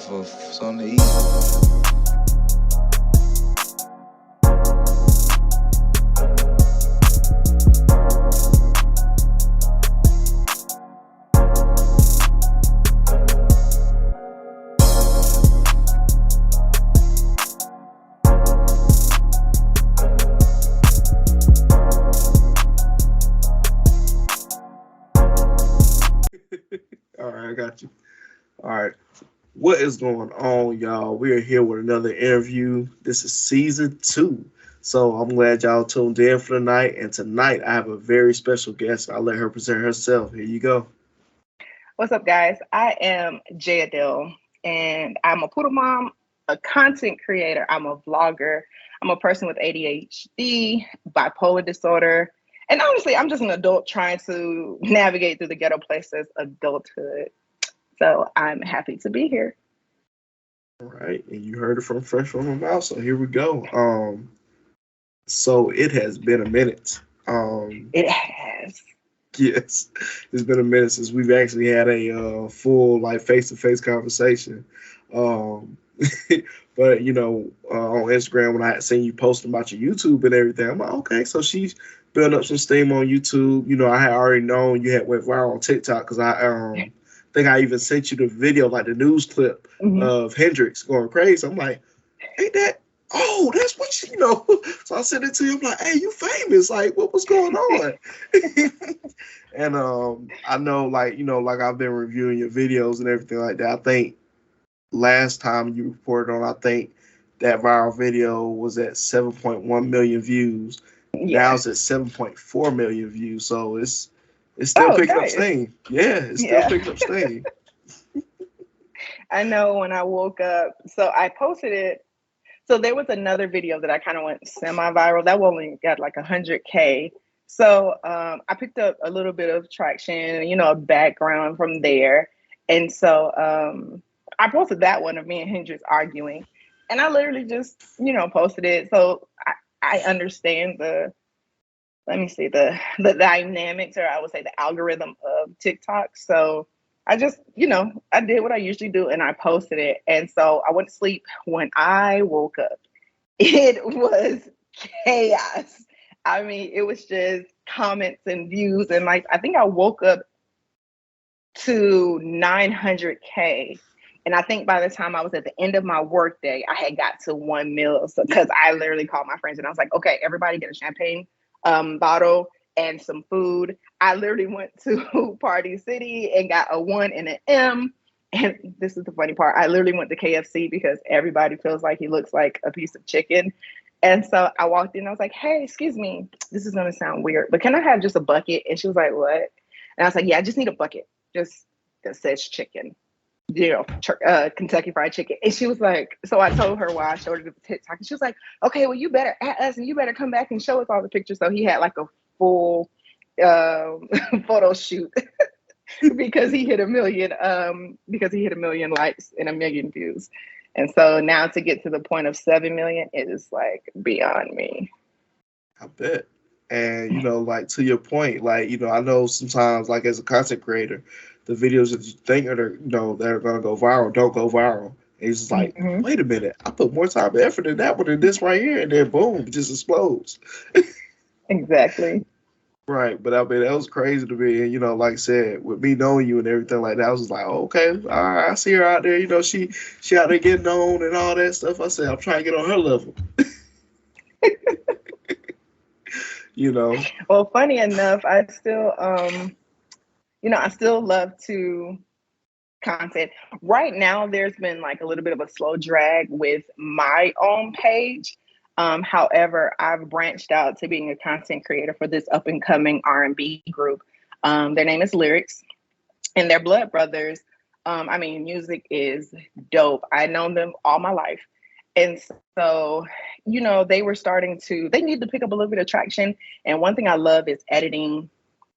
for something to eat. All right, I got you. All right. What is going on, y'all? We are here with another interview. This is season 2. So I'm glad y'all tuned in for the night. And tonight I have a very special guest. I'll let her present herself. Here you go. What's up, guys? I am J.Adelle, and I'm a poodle mom, a content creator. I'm a vlogger. I'm a person with ADHD, bipolar disorder, and honestly, I'm just an adult trying to navigate through the ghetto places adulthood. So I'm happy to be here. All right. And you heard it from fresh from her mouth. So here we go. So it has been a minute. It has. Yes, it's been a minute since we've actually had a full like face-to-face conversation. Um, but on Instagram when I had seen you posting about your YouTube and everything, I'm like, okay, so she's building up some steam on YouTube. I had already known you had went viral on TikTok because I think I even sent you the video, like the news clip of Hendrix going crazy. I'm like, ain't that? Oh, that's what So I sent it to you. I'm like, hey, you famous? Like, what was going on? And I know, like I've been reviewing your videos and everything like that. I think last time you reported on, I think that viral video was at 7.1 million views. Yeah. Now it's at 7.4 million views. So it's still picking up steam. Yeah, it's still picking up steam. I know when I woke up, so I posted it. So there was another video that I kind of went semi-viral. That one only got like 100K. So I picked up a little bit of traction, a background from there. And so I posted that one of me and Hendrix arguing. And I literally just, posted it. So I understand the dynamics, or I would say the algorithm of TikTok. So I just, I did what I usually do and I posted it. And so I went to sleep. When I woke up, it was chaos. I mean, it was just comments and views. And like, I think I woke up to 900K. And I think by the time I was at the end of my workday, I had got to 1 mil. So, because I literally called my friends and I was like, okay, everybody get a champagne bottle and some food. I literally went to Party City and got a 1 and an M. And this is the funny part. I literally went to KFC because everybody feels like he looks like a piece of chicken. And so I walked in and I was like, hey, excuse me, this is going to sound weird, but can I have just a bucket? And she was like, what? And I was like, yeah, I just need a bucket. Just that says chicken, Kentucky Fried Chicken. And she was like, so I told her why I showed her the TikTok. And she was like, okay, well, you better at us and you better come back and show us all the pictures. So he had like a full photo shoot because he hit a million likes and 1 million views. And so now to get to the point of 7 million is like beyond me. I bet. And like to your point, like I know sometimes, like as a content creator, the videos that you think are that are gonna go viral don't go viral. And it's just like, wait a minute, I put more time and effort in that one than this right here, and then boom, it just explodes. Exactly. Right, but I mean that was crazy to me, and like I said, with me knowing you and everything like that, I was just like, oh, okay, all right, I see her out there, she out there getting known and all that stuff. I said, I'm trying to get on her level. Well, funny enough, I still love to content. Right now, there's been like a little bit of a slow drag with my own page. However, I've branched out to being a content creator for this up and coming R&B group. Their name is Lyrics, and they're blood brothers. Music is dope. I've known them all my life. And so, they need to pick up a little bit of traction. And one thing I love is editing,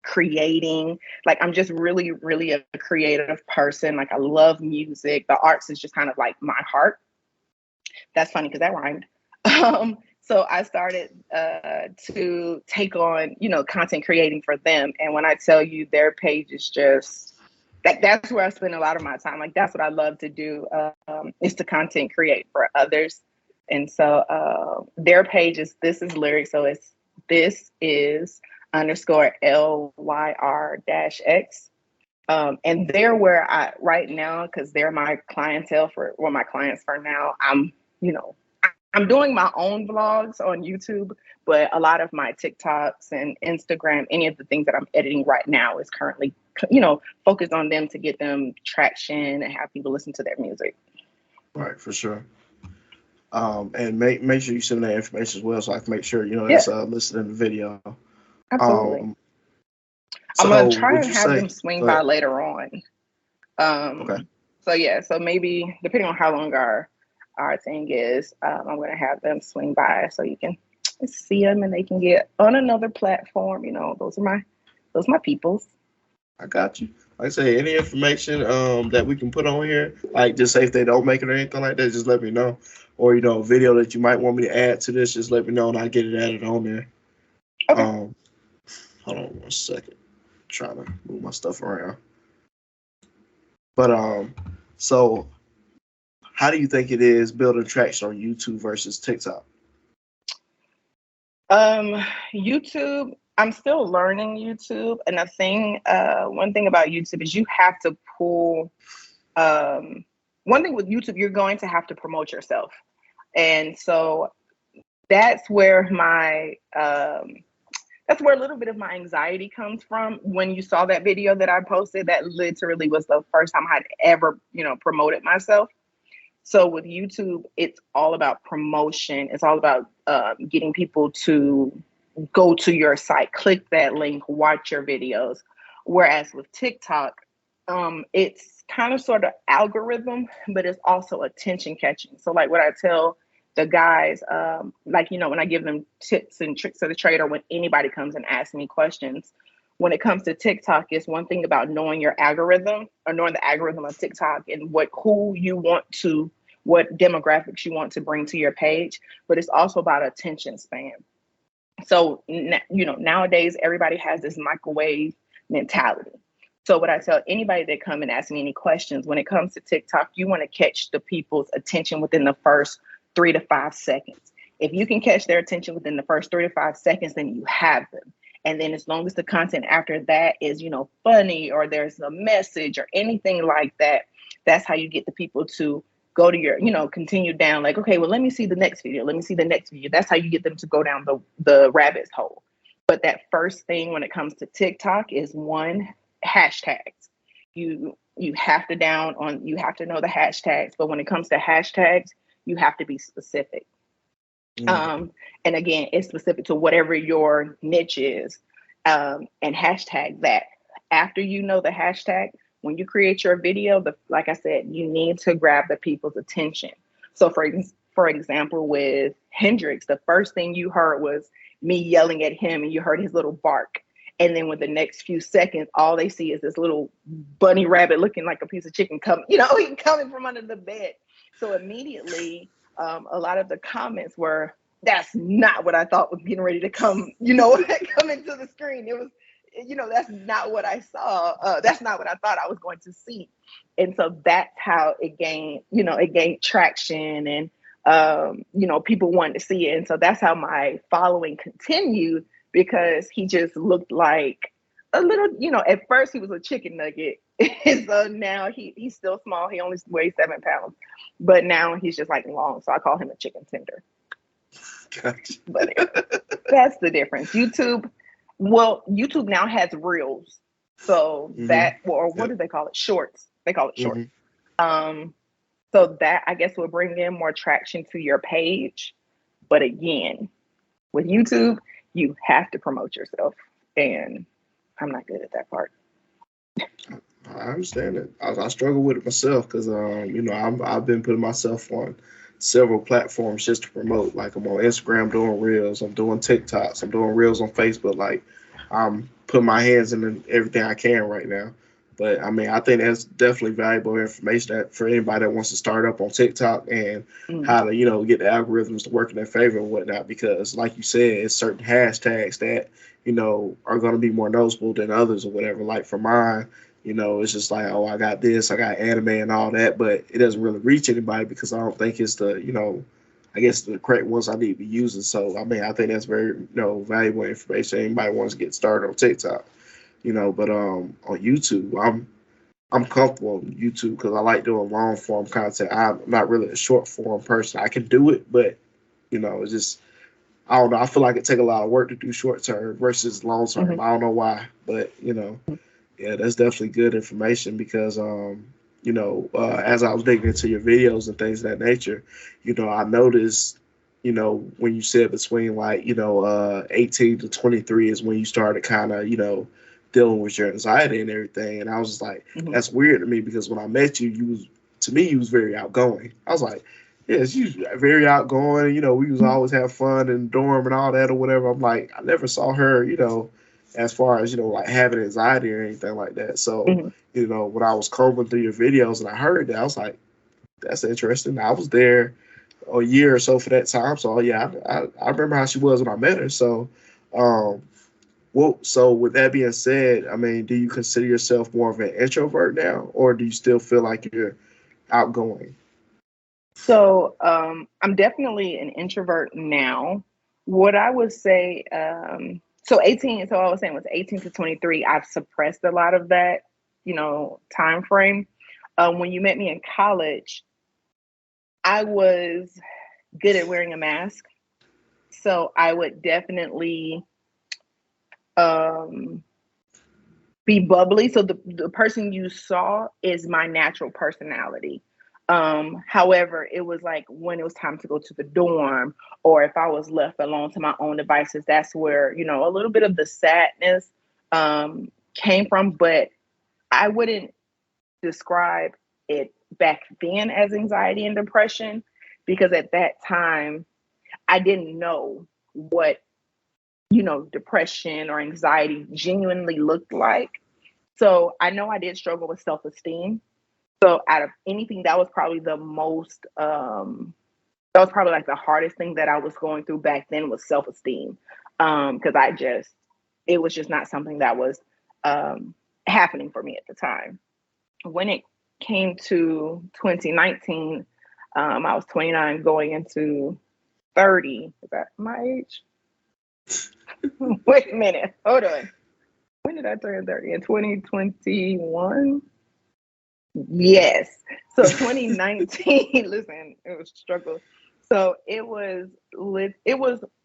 creating. Like, I'm just really, really a creative person. Like, I love music. The arts is just kind of like my heart. That's funny because that rhymed. So I started to take on, content creating for them. And when I tell you their page is just like that's where I spend a lot of my time. Like that's what I love to do, is to content create for others. And so their page is This Is Lyrics. So it's This Is underscore LYR-X. And they're where I right now, because they're my clientele for, well, my clients for now. I'm doing my own vlogs on YouTube, but a lot of my TikToks and Instagram, any of the things that I'm editing right now is currently, focused on them to get them traction and have people listen to their music. Right, for sure. And make sure you send that information as well, so I can make sure it's listed in the video. Absolutely. I'm gonna try and have them swing by later on. Okay. So maybe depending on how long our thing is, I'm gonna have them swing by so you can see them and they can get on another platform. Those are my peoples. I got you. Like I say, any information that we can put on here, like just say if they don't make it or anything like that, just let me know. Or a video that you might want me to add to this, just let me know and I'll get it added on there. Okay. Hold on 1 second. Trying to move my stuff around. But so how do you think it is building traction on YouTube versus TikTok? YouTube, I'm still learning YouTube, and one thing about YouTube is you have to pull. One thing with YouTube, you're going to have to promote yourself, and so that's where that's where a little bit of my anxiety comes from. When you saw that video that I posted, that literally was the first time I'd ever, promoted myself. So with YouTube, it's all about promotion. It's all about getting people to go to your site, click that link, watch your videos. Whereas with TikTok, it's kind of sort of algorithm, but it's also attention catching. So like what I tell the guys, when I give them tips and tricks of the trade, or when anybody comes and asks me questions, when it comes to TikTok, it's one thing about knowing your algorithm, or knowing the algorithm of TikTok and what demographics you want to bring to your page, but it's also about attention span. So, nowadays everybody has this microwave mentality. So what I tell anybody that come and ask me any questions, when it comes to TikTok, you want to catch the people's attention within the first 3 to 5 seconds. If you can catch their attention within the first 3 to 5 seconds, then you have them. And then as long as the content after that is, funny, or there's a message or anything like that, that's how you get the people to go to your, continue down, like, okay, well, let me see the next video. Let me see the next video. That's how you get them to go down the rabbit hole. But that first thing when it comes to TikTok is hashtags. You have to know the hashtags, but when it comes to hashtags, you have to be specific. And again, it's specific to whatever your niche is, and hashtag that. After you know the hashtag, when you create your video, like I said, you need to grab the people's attention. So for example, with Hendrix, the first thing you heard was me yelling at him, and you heard his little bark. And then with the next few seconds, all they see is this little bunny rabbit looking like a piece of chicken coming from under the bed. So immediately, a lot of the comments were, that's not what I thought was getting ready to come, come into the screen. It was, that's not what I saw. That's not what I thought I was going to see. And so that's how it gained traction, and, people wanted to see it. And so that's how my following continued, because he just looked like a little, at first he was a chicken nugget. So now he's still small. He only weighs 7 pounds, but now he's just like long. So I call him a chicken tender. Gotcha. But that's the difference. YouTube now has reels. So what do they call it? Shorts. They call it shorts. So that, I guess, will bring in more traction to your page. But again, with YouTube, you have to promote yourself. And I'm not good at that part. I understand it. I struggle with it myself because, I've been putting myself on several platforms just to promote. Like, I'm on Instagram doing reels, I'm doing TikToks, I'm doing reels on Facebook. Like, I'm putting my hands in everything I can right now. But I mean, I think that's definitely valuable information that for anybody that wants to start up on TikTok and how to, get the algorithms to work in their favor and whatnot. Because like you said, it's certain hashtags that, are going to be more noticeable than others or whatever. Like for mine, You know, it's just like, oh, I got this, I got anime and all that, but it doesn't really reach anybody because I don't think it's the, you know, I guess the correct ones I need to be using. So I mean, I think that's very, you know, valuable information. Anybody wants to get started on TikTok, you know, but on YouTube, I'm comfortable on YouTube because I like doing long form content. I'm not really a short form person. I can do it, but you know, it's just I don't know. I feel like it take a lot of work to do short term versus long term. Mhm. I don't know why, but you know, yeah, that's definitely good information because you know, as I was digging into your videos and things of that nature, you know, I noticed, you know, when you said between like, you know, 18 to 23 is when you started kind of, you know, dealing with your anxiety and everything. And I was just like, Mhm. that's weird to me because when I met you, you was to me you was very outgoing. I was like, yes, you very outgoing. You know, we was always have fun in the dorm and all that or whatever. I'm like, I never saw her, you know, as far as, you know, like having anxiety or anything like that. So, Mhm. you know, when I was combing through your videos and I heard that, I was like, that's interesting. I was there a year or so for that time. So, yeah, I remember how she was when I met her. So, um, well, so with that being said, I mean, do you consider yourself more of an introvert now, or do you still feel like you're outgoing? So I'm definitely an introvert now. What I would say, so 18, so I was saying was 18 to 23, I've suppressed a lot of that, time frame. When you met me in college, I was good at wearing a mask. So I would definitely um, be bubbly. So the person you saw is my natural personality. However, it was like when it was time to go to the dorm or if I was left alone to my own devices, that's where, a little bit of the sadness came from. But I wouldn't describe it back then as anxiety and depression because at that time I didn't know what, depression or anxiety genuinely looked like. So I know I did struggle with self esteem. So out of anything, that was probably the most, that was probably like the hardest thing that I was going through back then was self esteem. Because it was just not something that was happening for me at the time. When it came to 2019, I was 29 going into 30. Is that my age? Wait a minute. Hold on. When did I turn 30? In 2021? Yes. So 2019, listen, it was a struggle. So it was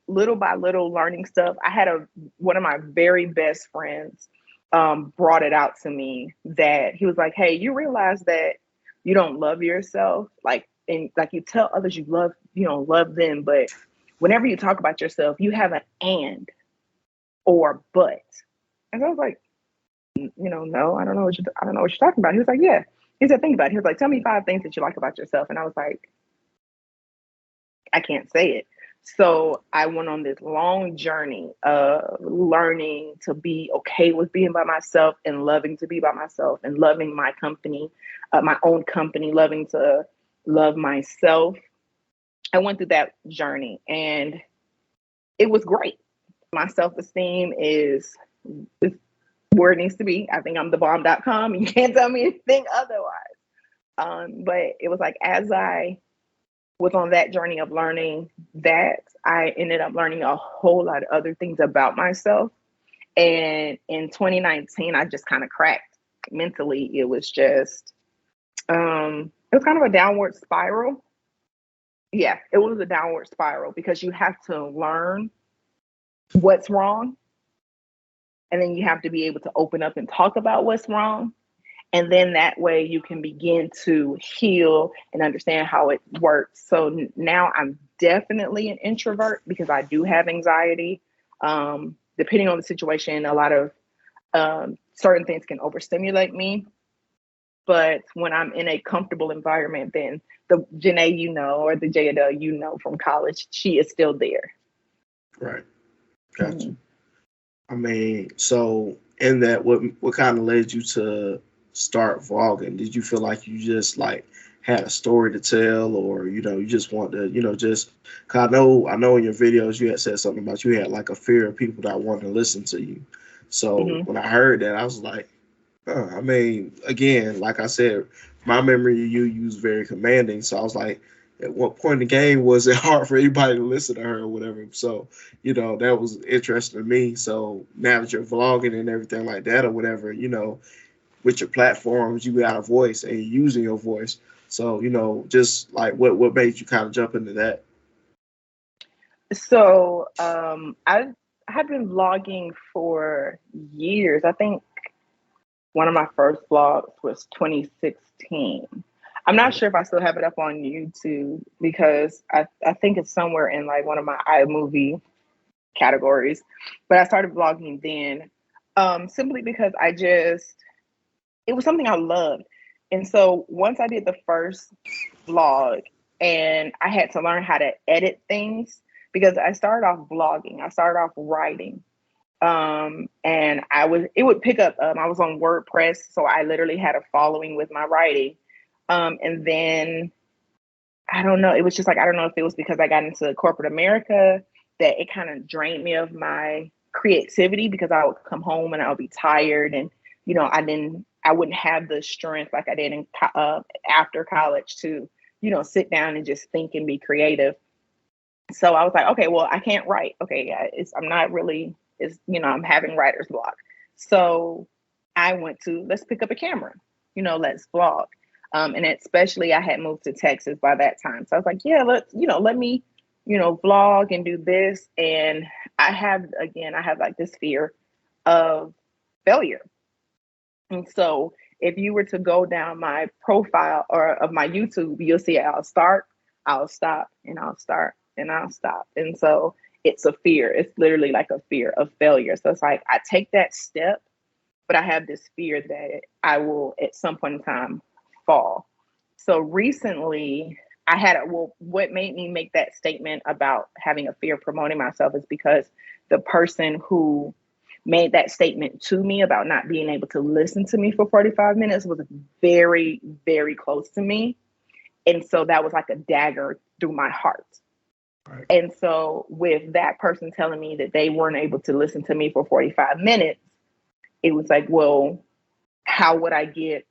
little by little learning stuff. I had one of my very best friends brought it out to me that he was like, "Hey, you realize that you don't love yourself, like, and like you tell others you don't love them, but whenever you talk about yourself, you have an and or but." And so I was like, no, I don't know what you're talking about. He was like, yeah. He said, think about it. He was like, tell me 5 things that you like about yourself. And I was like, I can't say it. So I went on this long journey of learning to be okay with being by myself and loving to be by myself and loving my company, my own company, loving to love myself. I went through that journey and it was great. My self esteem is where it needs to be. I think I'm the bomb.com. You can't tell me anything otherwise. But it was like as I was on that journey of learning that, I ended up learning a whole lot of other things about myself. And in 2019, I just kind of cracked mentally. It was kind of a downward spiral. Yeah, it was a downward spiral because you have to learn what's wrong. And then you have to be able to open up and talk about what's wrong. And then that way you can begin to heal and understand how it works. So now I'm definitely an introvert because I do have anxiety. Depending on the situation, a lot of certain things can overstimulate me. But when I'm in a comfortable environment, then the Janae, or the J.Adelle, from college, she is still there. Right. Gotcha. Mhm. I mean, so in that, what kind of led you to start vlogging? Did you feel like you just like had a story to tell, or you just want to, just? Cause I know in your videos you had said something about you had like a fear of people that wanted to listen to you. So Mhm. when I heard that, I was like, I mean, again, like I said, my memory of you was very commanding. So I was like, at what point in the game was it hard for anybody to listen to her or whatever? So, that was interesting to me. So now that you're vlogging and everything like that or whatever, with your platforms, you got a voice and you're using your voice. So, just like what made you kind of jump into that? So I had been vlogging for years. I think one of my first vlogs was 2016. I'm not sure if I still have it up on YouTube because I think it's somewhere in like one of my iMovie categories. But I started vlogging then simply because it was something I loved. And so once I did the first vlog and I had to learn how to edit things because I started off vlogging, I started off writing. And it would pick up, I was on WordPress, so I literally had a following with my writing. And then I don't know, it was just like, I don't know if it was because I got into corporate America that it kind of drained me of my creativity because I would come home and I would be tired and, I wouldn't have the strength like I did after college to, sit down and just think and be creative. So I was like, okay, well, I can't write. Okay, yeah, I'm not really, I'm having writer's block. So I went to, let's pick up a camera, let's vlog. And especially I had moved to Texas by that time. So I was like, yeah, let me, vlog and do this. And I have like this fear of failure. And so if you were to go down my profile or of my YouTube, you'll see I'll start, I'll stop, and I'll start, and I'll stop. And so it's a fear. It's literally like a fear of failure. So it's like I take that step, but I have this fear that I will at some point in time fall. So recently what made me make that statement about having a fear of promoting myself is because the person who made that statement to me about not being able to listen to me for 45 minutes was very, very close to me. And so that was like a dagger through my heart. Right. And so with that person telling me that they weren't able to listen to me for 45 minutes, it was like, well, how would I get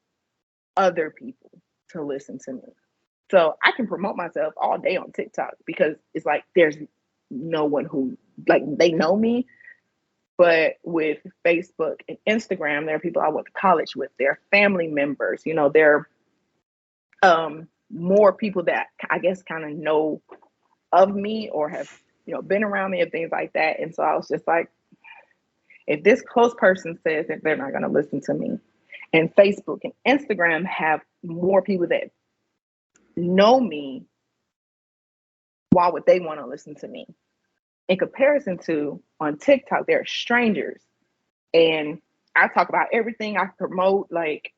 other people to listen to me? So I can promote myself all day on TikTok because it's like there's no one who like they know me. But with Facebook and Instagram, there are people I went to college with. They're family members. There are more people that I guess kind of know of me or have, been around me and things like that. And so I was just like, if this close person says that they're not going to listen to me, and Facebook and Instagram have more people that know me, why would they want to listen to me? In comparison to on TikTok, they're strangers. And I talk about everything I promote, like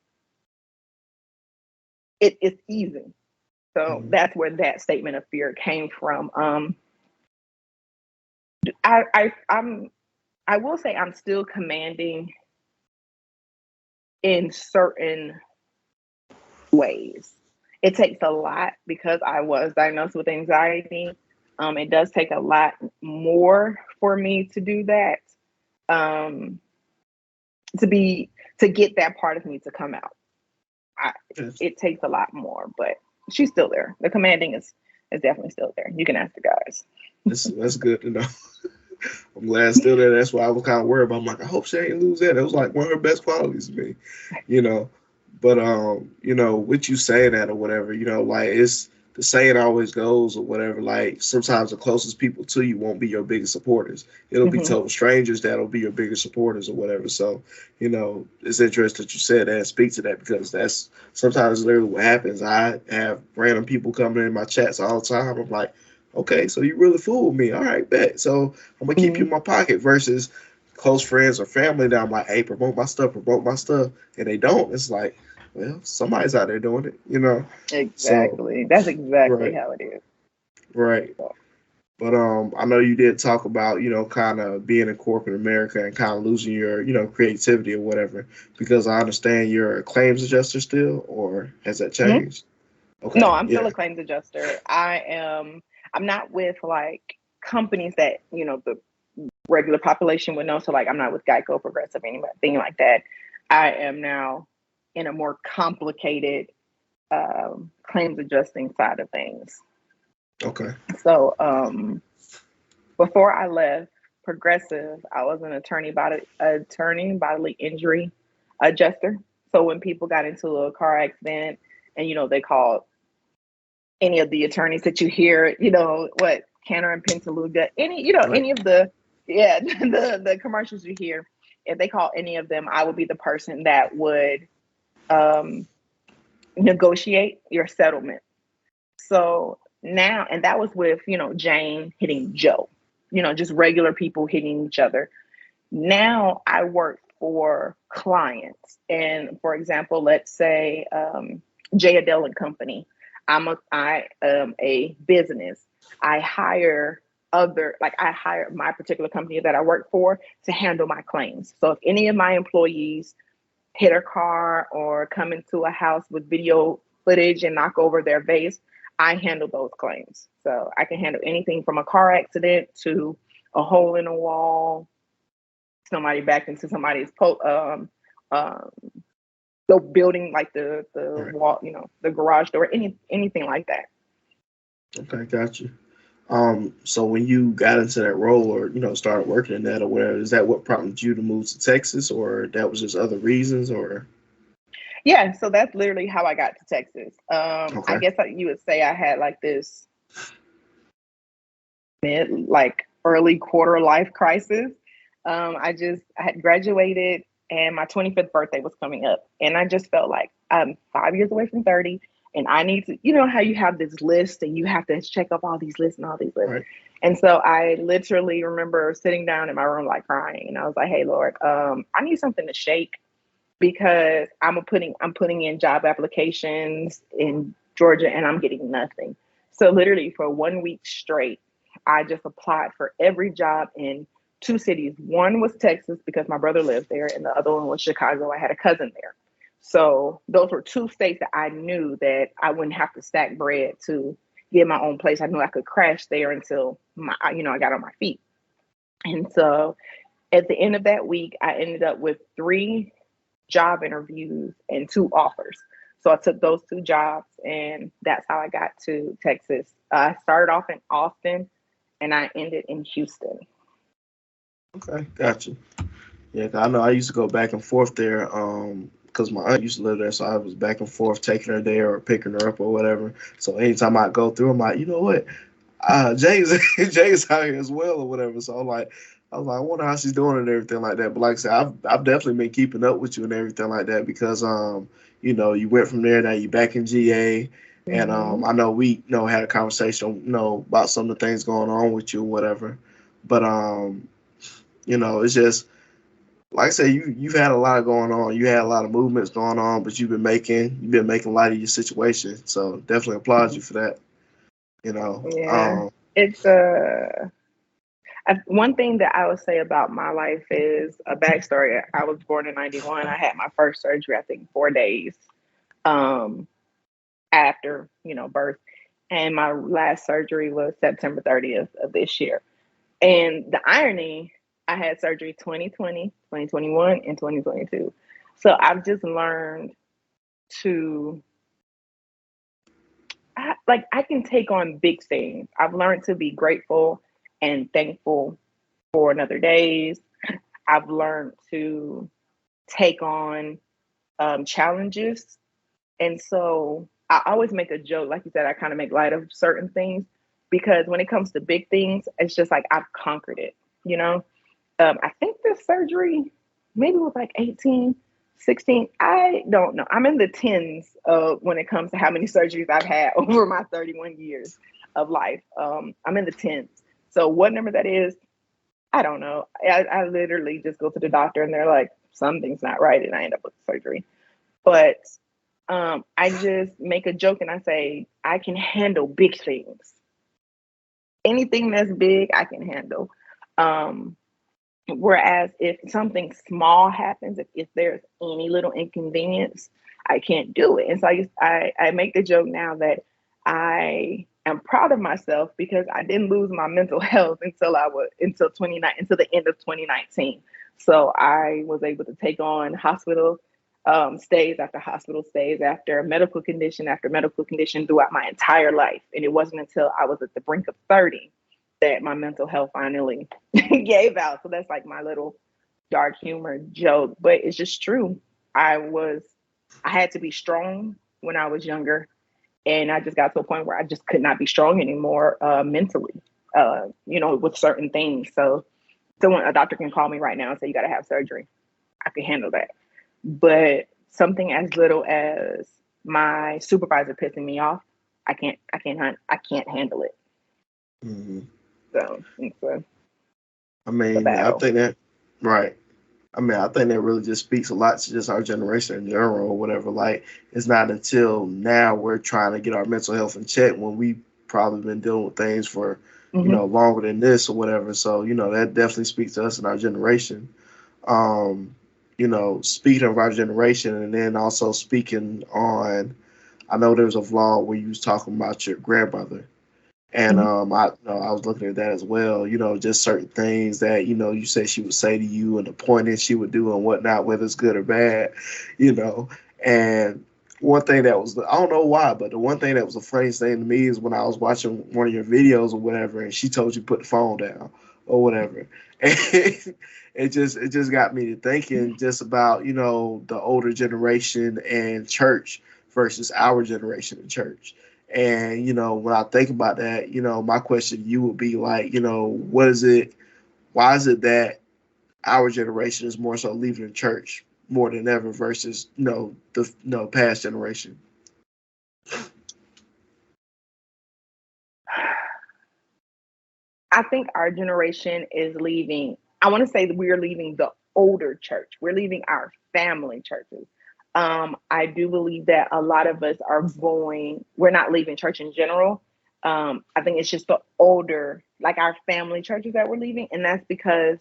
it's easy. So that's where that statement of fear came from. I will say I'm still commanding in certain ways. It takes a lot because I was diagnosed with anxiety. It does take a lot more for me to do that. To get that part of me to come out. It takes a lot more, but she's still there. The commanding is definitely still there. You can ask the guys. That's good to know. I'm glad it's still there. That's why I was kind of worried about. I'm like, I hope she ain't lose that. That was like one of her best qualities to me, you know. But with you saying that or whatever, like it's the saying always goes or whatever. Like sometimes the closest people to you won't be your biggest supporters. It'll be total strangers that'll be your biggest supporters or whatever. So, it's interesting that you said that and speak to that because that's sometimes literally what happens. I have random people coming in my chats all the time. I'm like, okay, so you really fooled me. All right, bet. So I'm gonna keep you in my pocket versus close friends or family that I'm like, hey, promote my stuff, and they don't. It's like, well, somebody's out there doing it. Exactly. So That's exactly right, how it is. right. So, But I know you did talk about kind of being in corporate America and kind of losing your creativity or whatever. Because I understand you're a claims adjuster still, or has that changed? no, Okay, I'm still yeah, a claims adjuster. I'm not with like companies that, the regular population would know. So like I'm not with Geico, Progressive, anything like that. I am now in a more complicated claims adjusting side of things. Okay. So before I left Progressive, I was an attorney bodily injury adjuster. So when people got into a car accident, and they called any of the attorneys that you hear, what Cantor and Pensaluga, Right. any of the the commercials you hear, if they call any of them, I would be the person that would um, negotiate your settlement. So now, and that was with Jane hitting Joe, just regular people hitting each other. Now I work for clients, and for example, let's say J.Adelle and Company. I am a business. I hire I hire my particular company that I work for to handle my claims. So if any of my employees hit a car or come into a house with video footage and knock over their vase, I handle those claims. So I can handle anything from a car accident to a hole in a wall, somebody backed into somebody's um, the building, like the Right. wall, the garage door, anything like that. Okay, got you. So when you got into that role, or started working in that, or whatever, is that what prompted you to move to Texas, or that was just other reasons, or? Yeah, so that's literally how I got to Texas. I Okay. guess you would say I had like this early quarter life crisis. I had graduated and my 25th birthday was coming up. And I just felt like I'm 5 years away from 30 and I need to, how you have this list and you have to check off all these lists and all these lists. Right. And so I literally remember sitting down in my room, like crying. And I was like, hey, Lord, I need something to shake because I'm putting in job applications in Georgia and I'm getting nothing. So literally for 1 week straight, I just applied for every job in two cities. One was Texas because my brother lived there, and the other one was Chicago. I had a cousin there. So those were two states that I knew that I wouldn't have to stack bread to get my own place. I knew I could crash there until I got on my feet. And so at the end of that week, I ended up with 3 job interviews and 2 offers. So I took those 2 jobs, and that's how I got to Texas. I started off in Austin, and I ended in Houston. Okay, got you. Yeah, 'cause I know I used to go back and forth there, because my aunt used to live there, so I was back and forth taking her there or picking her up or whatever. So anytime I go through, I'm like, you know what, Jay's Jay's out here as well or whatever. So I was like, I wonder how she's doing and everything like that. But like I said, I've definitely been keeping up with you and everything like that because you went from there, now you back in GA. And Mm-hmm. I know we had a conversation about some of the things going on with you or whatever. But it's just like I said, you've had a lot going on. You had a lot of movements going on, but you've been making light of your situation. So definitely applaud you for that. You know. Yeah, it's one thing that I would say about my life is a backstory. I was born in '91. I had my first surgery, I think, 4 days um, after birth, and my last surgery was September 30th of this year. And the irony, I had surgery 2020, 2021, and 2022. So I've just learned to, I can take on big things. I've learned to be grateful and thankful for another days. I've learned to take on challenges. And so I always make a joke, like you said, I kind of make light of certain things because when it comes to big things, it's just like I've conquered it, you know? I think this surgery maybe was like 18, 16. I don't know. I'm in the tens when it comes to how many surgeries I've had over my 31 years of life. I'm in the tens. So what number that is, I don't know. I literally just go to the doctor and they're like, something's not right. And I end up with surgery. But I just make a joke and I say, I can handle big things. Anything that's big, I can handle. Um, Whereas if something small happens, if there's any little inconvenience, I can't do it. And so I make the joke now that I am proud of myself because I didn't lose my mental health until the end of 2019. So I was able to take on hospital stays after hospital stays, after medical condition throughout my entire life. And it wasn't until I was at the brink of 30 that my mental health finally gave out. So that's like my little dark humor joke, but it's just true. I had to be strong when I was younger, and I just got to a point where I just could not be strong anymore mentally, with certain things. So someone, a doctor can call me right now and say you got to have surgery. I can handle that. But something as little as my supervisor pissing me off, I can't handle it. Mm-hmm. So it's I a mean, I battle. think that right. I mean, I think that really just speaks a lot to just our generation in general or whatever. Like, it's not until now we're trying to get our mental health in check when we probably been dealing with things for, Hmm. longer than this or whatever. So, that definitely speaks to us in our generation. Um, speaking of our generation and then also speaking on, I know there was a vlog where you was talking about your grandmother. And Hmm. I was looking at that as well. Just certain things that you said she would say to you, and the pointing she would do and whatnot, whether it's good or bad. You know, and one thing that was, I don't know why, but the one thing that was the funniest thing to me is when I was watching one of your videos or whatever, and she told you to put the phone down or whatever, and it just got me to thinking just about the older generation and church versus our generation in church. And when I think about that, my question to you would be like, what is it? Why is it that our generation is more so leaving the church more than ever versus the past generation? I think our generation is leaving. I want to say that we're leaving the older church. We're leaving our family churches. I do believe that a lot of us are going, we're not leaving church in general. I think it's just the older, like our family churches that we're leaving. And that's because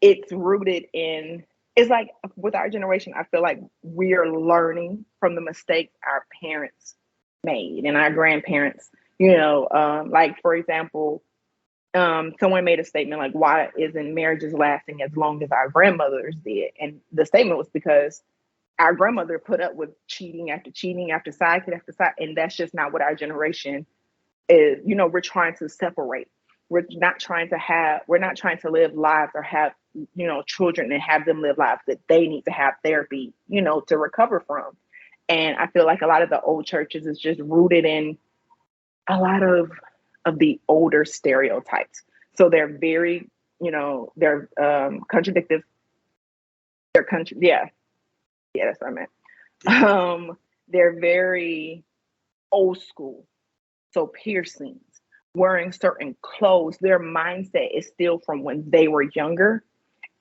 it's rooted in, it's like with our generation, I feel like we're learning from the mistakes our parents made and our grandparents, like for example, someone made a statement like, why isn't marriages lasting as long as our grandmothers did? And the statement was because our grandmother put up with cheating after cheating after side after side. And that's just not what our generation is. We're trying to separate. We're not trying to live lives or have, children and have them live lives that they need to have therapy, to recover from. And I feel like a lot of the old churches is just rooted in a lot of the older stereotypes. So they're very, they're contradictive. They're yeah, that's what I meant. They're very old school. So piercings, wearing certain clothes, their mindset is still from when they were younger.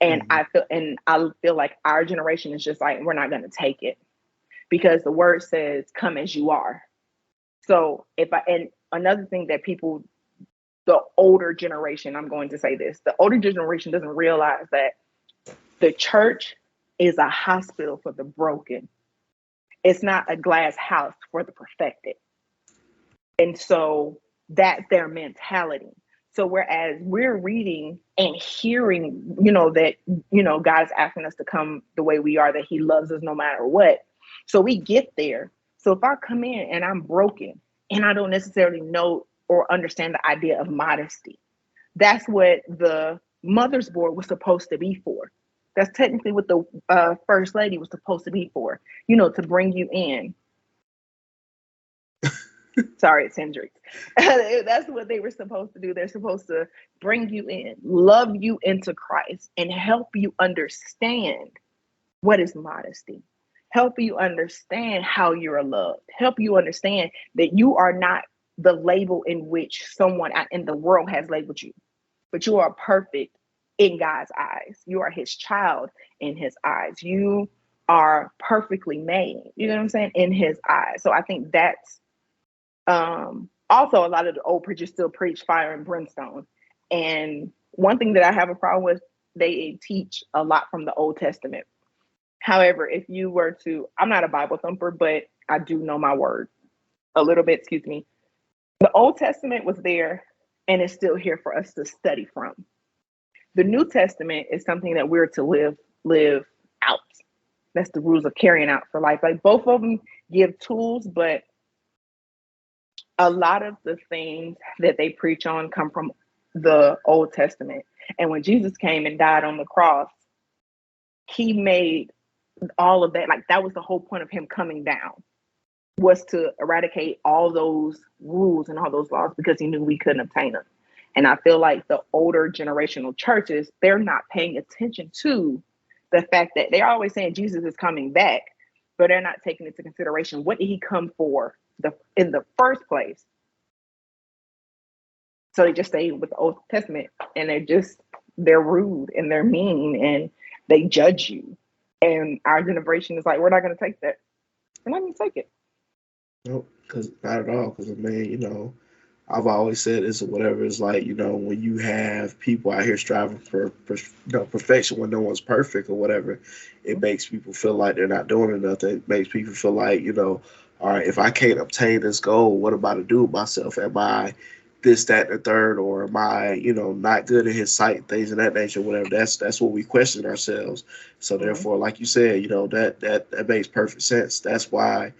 And Mm-hmm. I feel like our generation is just like, we're not gonna take it because the word says, come as you are. So and another thing that the older generation, I'm going to say this, the older generation doesn't realize that the church is a hospital for the broken. It's not a glass house for the perfected. And so that's their mentality. So whereas we're reading and hearing, that, God is asking us to come the way we are, that he loves us no matter what. So we get there. So if I come in and I'm broken and I don't necessarily know or understand the idea of modesty, that's what the mother's board was supposed to be for. That's technically what the first lady was supposed to be for, to bring you in. Sorry, it's Hendrix. That's what they were supposed to do. They're supposed to bring you in, love you into Christ, and help you understand what is modesty. Help you understand how you're loved. Help you understand that you are not the label in which someone in the world has labeled you, but you are perfect in God's eyes. You are his child in his eyes. You are perfectly made, you know what I'm saying, in his eyes. So I think that's also a lot of the old preachers still preach fire and brimstone. And one thing that I have a problem with, they teach a lot from the Old Testament. However, if you were to, I'm not a Bible thumper, but I do know my word a little bit, excuse me. The Old Testament was there and it's still here for us to study from. The New Testament is something that we're to live out. That's the rules of carrying out for life. Like both of them give tools, but a lot of the things that they preach on come from the Old Testament. And when Jesus came and died on the cross, he made all of that, like that was the whole point of him coming down, was to eradicate all those rules and all those laws because he knew we couldn't obtain them. And I feel like the older generational churches, they're not paying attention to the fact that they're always saying Jesus is coming back, but they're not taking into consideration what did he come for in the first place. So they just stay with the Old Testament, and they're rude and they're mean and they judge you. And our generation is like, we're not going to take that. We're not going to take it. Nope, because not at all. Because I mean, I've always said this or whatever. It's like, when you have people out here striving for perfection when no one's perfect or whatever, it makes people feel like they're not doing enough. It makes people feel like, all right, if I can't obtain this goal, what am I to do with myself? Am I this, that, and the third, or am I, not good in his sight, things of that nature, whatever. That's what we question ourselves. So therefore, like you said, that makes perfect sense. That's why,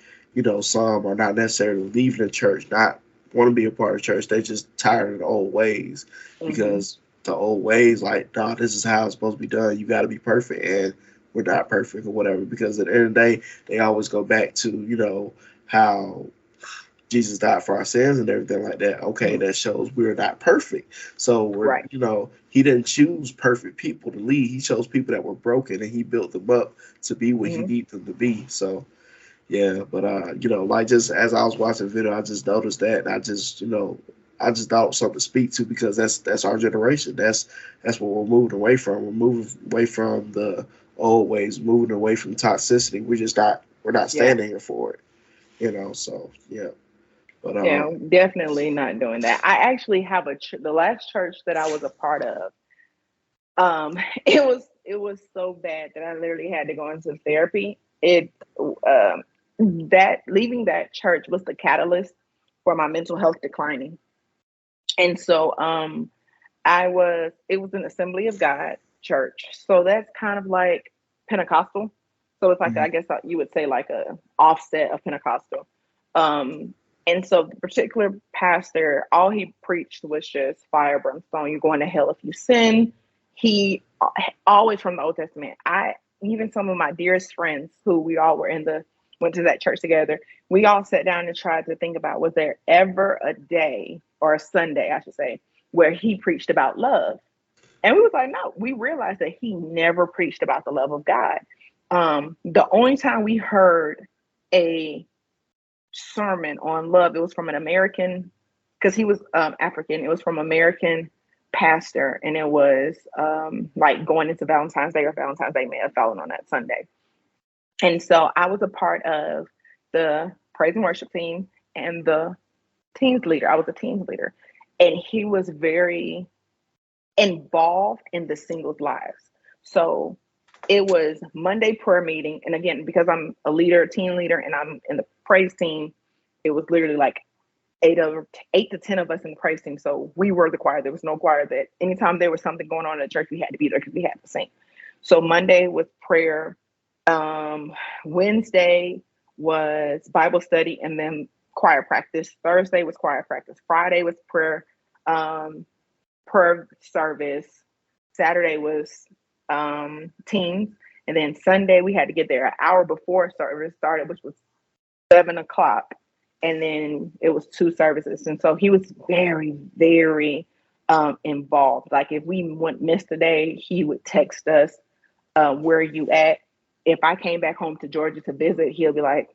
some are not necessarily leaving the church, not want to be a part of church. They're just tired of the old ways because the old ways, like, nah, this is how it's supposed to be done. You got to be perfect, and we're not perfect or whatever. Because at the end of the day, they always go back to, how Jesus died for our sins and everything like that. Okay, that shows we're not perfect. So we're, Right. He didn't choose perfect people to lead. He chose people that were broken, and he built them up to be what he needed them to be. So yeah, but like just as I was watching the video, I just noticed that, and I just thought it was something to speak to because that's our generation. That's what we're moving away from. We're moving away from the old ways, moving away from toxicity. We're not standing here for it. So yeah. But yeah, definitely not doing that. I actually have the last church that I was a part of. It was so bad that I literally had to go into therapy. That leaving that church was the catalyst for my mental health declining. And so it was an Assembly of God church. So that's kind of like Pentecostal. So it's like, I guess you would say like a offset of Pentecostal. And so the particular pastor, all he preached was just fire, brimstone. You're going to hell if you sin. He always from the Old Testament. Even some of my dearest friends who we all went to that church together, we all sat down and tried to think about, was there ever a day or a Sunday, I should say, where he preached about love? And we was like, no, we realized that he never preached about the love of God. The only time we heard a sermon on love, it was from an American, because he was African. It was from American pastor, and it was like going into Valentine's Day, or Valentine's Day may have fallen on that Sunday. And so I was a part of the praise and worship team and the teens leader. I was a teens leader, and he was very involved in the singles' lives. So it was Monday prayer meeting. And again, because I'm a leader, team leader, and I'm in the praise team, it was literally like 8 to 10 of us in the praise team. So we were the choir. There was no choir that anytime there was something going on in the church, we had to be there because we had to sing. So Monday was prayer. Wednesday was Bible study and then choir practice. Thursday was choir practice. Friday was prayer service. Saturday was teams. And then Sunday we had to get there an hour before service started, which was 7:00. And then it was 2 services. And so he was very, very involved. Like if we missed a day, he would text us, where are you at? If I came back home to Georgia to visit, he'll be like,